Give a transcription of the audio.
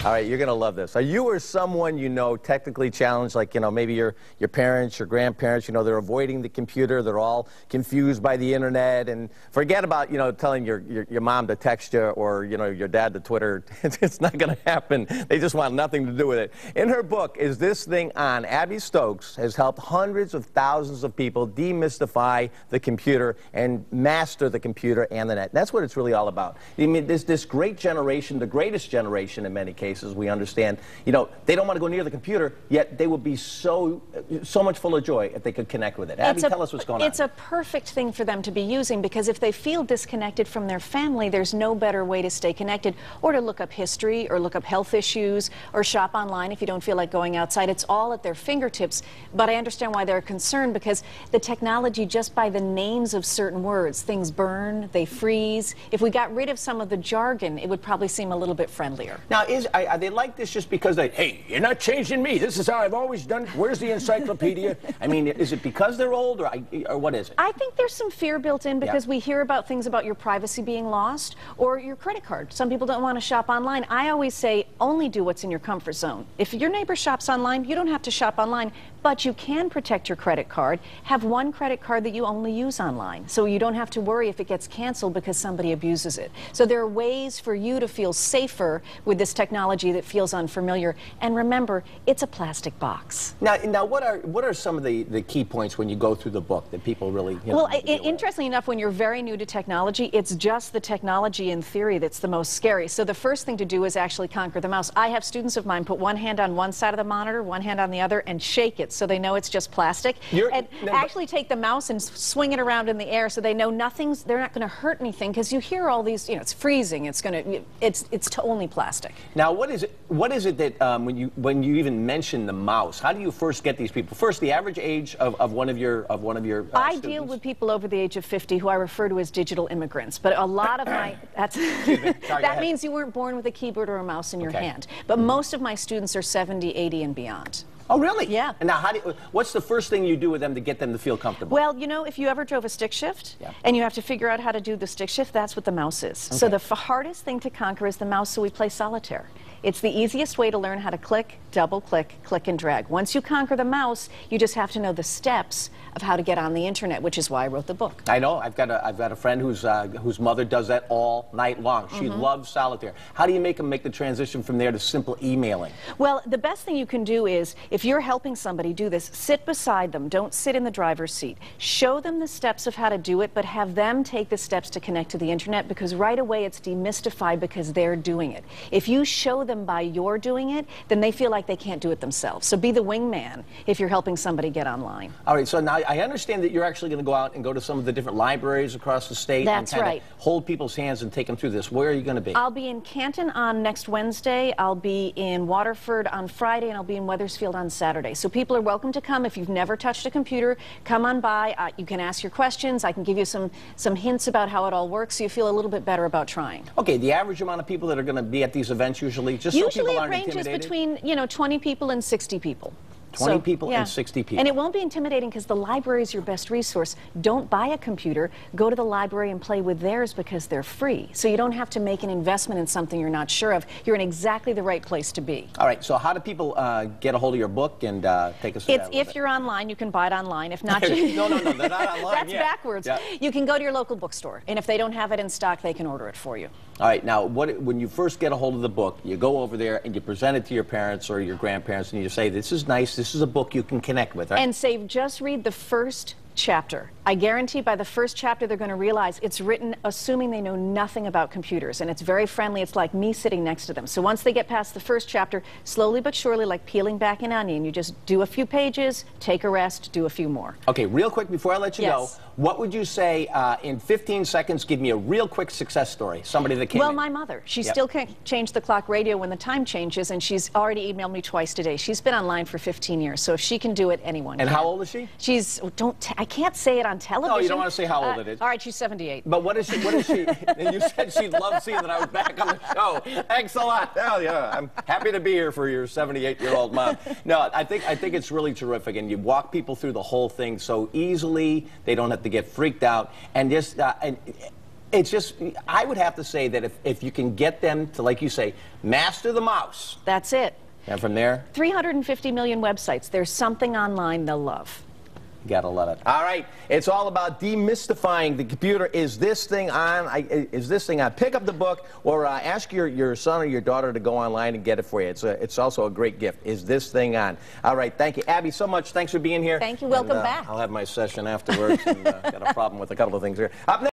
All right, you're going to love this. Are you or someone you know technically challenged, like, maybe your parents, your grandparents, they're avoiding the computer, they're all confused by the internet, and forget about, telling your mom to text you or, your dad to Twitter. It's not going to happen. They just want nothing to do with it. In her book, Is This Thing On?, Abby Stokes has helped hundreds of thousands of people demystify the computer and master the computer and the net. That's what it's really all about. I mean, this great generation, the greatest generation in many cases, we understand, they don't want to go near the computer, yet they would be so much full of joy if they could connect with it. Abby, tell us what's going on. It's a perfect thing for them to be using, because if they feel disconnected from their family, there's no better way to stay connected, or to look up history, or look up health issues, or shop online if you don't feel like going outside. It's all at their fingertips, but I understand why they're concerned, because the technology, just by the names of certain words, things burn, they freeze. If we got rid of some of the jargon, it would probably seem a little bit friendlier. Now, are they like this just because hey, you're not changing me, this is how I've always done it, where's the encyclopedia? I mean, is it because they're old, or what is it? I think there's some fear built in, because we hear about things about your privacy being lost, or your credit card. Some people don't want to shop online. I always say, only do what's in your comfort zone. If your neighbor shops online, you don't have to shop online, but you can protect your credit card. Have one credit card that you only use online, so you don't have to worry if it gets canceled because somebody abuses it. So there are ways for you to feel safer with this technology that feels unfamiliar. And remember, it's a plastic box. Now, what are some of the key points when you go through the book that people really, well, interestingly enough, when you're very new to technology, it's just the technology in theory that's the most scary. So the first thing to do is actually conquer the mouse. I have students of mine put one hand on one side of the monitor, one hand on the other, and shake it so they know it's just plastic. Actually take the mouse and swing it around in the air so they know they're not going to hurt anything, because you hear all these, it's freezing, it's only plastic. Now, what is it that when you even mention the mouse, how do you first get these people? First, the average age of one of your I students? deal with people over the age of 50 who I refer to as digital immigrants, but a lot of my that means you weren't born with a keyboard or a mouse in your hand. But most of my students are 70, 80, and beyond. Oh, really? Yeah. And now, what's the first thing you do with them to get them to feel comfortable? Well, if you ever drove a stick shift, and you have to figure out how to do the stick shift, that's what the mouse is. Okay. So the hardest thing to conquer is the mouse, so we play solitaire. It's the easiest way to learn how to click, double click, click and drag. Once you conquer the mouse, you just have to know the steps of how to get on the internet, which is why I wrote the book. I know. I've got a friend whose mother does that all night long. She loves solitaire. How do you make them make the transition from there to simple emailing? Well, the best thing you can do is, if you're helping somebody do this, sit beside them. Don't sit in the driver's seat. Show them the steps of how to do it, but have them take the steps to connect to the internet, because right away it's demystified because they're doing it. If you show them by your doing it, then they feel like they can't do it themselves. So be the wingman if you're helping somebody get online. All right, so now I understand that you're actually going to go out and go to some of the different libraries across the state. That's and right. Hold people's hands and take them through this. Where are you going to be? I'll be in Canton on next Wednesday, I'll be in Waterford on Friday, and I'll be in Wethersfield on Saturday. So people are welcome to come. If you've never touched a computer, come on by. You can ask your questions. I can give you some hints about how it all works, so you feel a little bit better about trying. Okay, the average amount of people that are going to be at these events usually, just so people aren't intimidated? Usually it ranges between, 20 people and 60 people. 20 people and 60 people. And it won't be intimidating, because the library is your best resource. Don't buy a computer. Go to the library and play with theirs, because they're free. So you don't have to make an investment in something you're not sure of. You're in exactly the right place to be. All right, so how do people get a hold of your book and take us through that? If you're online, you can buy it online. If not, no, they're not online. That's backwards. Yeah. You can go to your local bookstore, and if they don't have it in stock, they can order it for you. All right, now, when you first get a hold of the book, you go over there and you present it to your parents or your grandparents, and you say, this is nice, this is a book you can connect with, right? And say, just read the first chapter. I guarantee by the first chapter they're going to realize it's written assuming they know nothing about computers, and it's very friendly. It's like me sitting next to them. So once they get past the first chapter, slowly but surely, like peeling back an onion, you just do a few pages, take a rest, do a few more. Okay, real quick before I let you go, what would you say in 15 seconds, give me a real quick success story, somebody that came in? My mother. She still can't change the clock radio when the time changes, and she's already emailed me twice today. She's been online for 15 years, so if she can do it, anyone can. And how old is she? She's, I can't say it on television. No, you don't want to say how old it is. All right, she's 78. But what is she, and you said she loved seeing that I was back on the show. Thanks a lot. Oh, yeah, I'm happy to be here for your 78-year-old mom. No, I think it's really terrific, and you walk people through the whole thing so easily, they don't have to get freaked out, and just, It's just, I would have to say that if you can get them to, like you say, master the mouse. That's it. And from there? 350 million websites. There's something online they'll love. You gotta love it. All right, it's all about demystifying the computer. Is this thing on? Is this thing on? Pick up the book, or ask your son or your daughter to go online and get it for you. It's also a great gift. Is this thing on? All right, thank you, Abby, so much. Thanks for being here. Thank you. Welcome back. I'll have my session afterwards. And, got a problem with a couple of things here. Up next.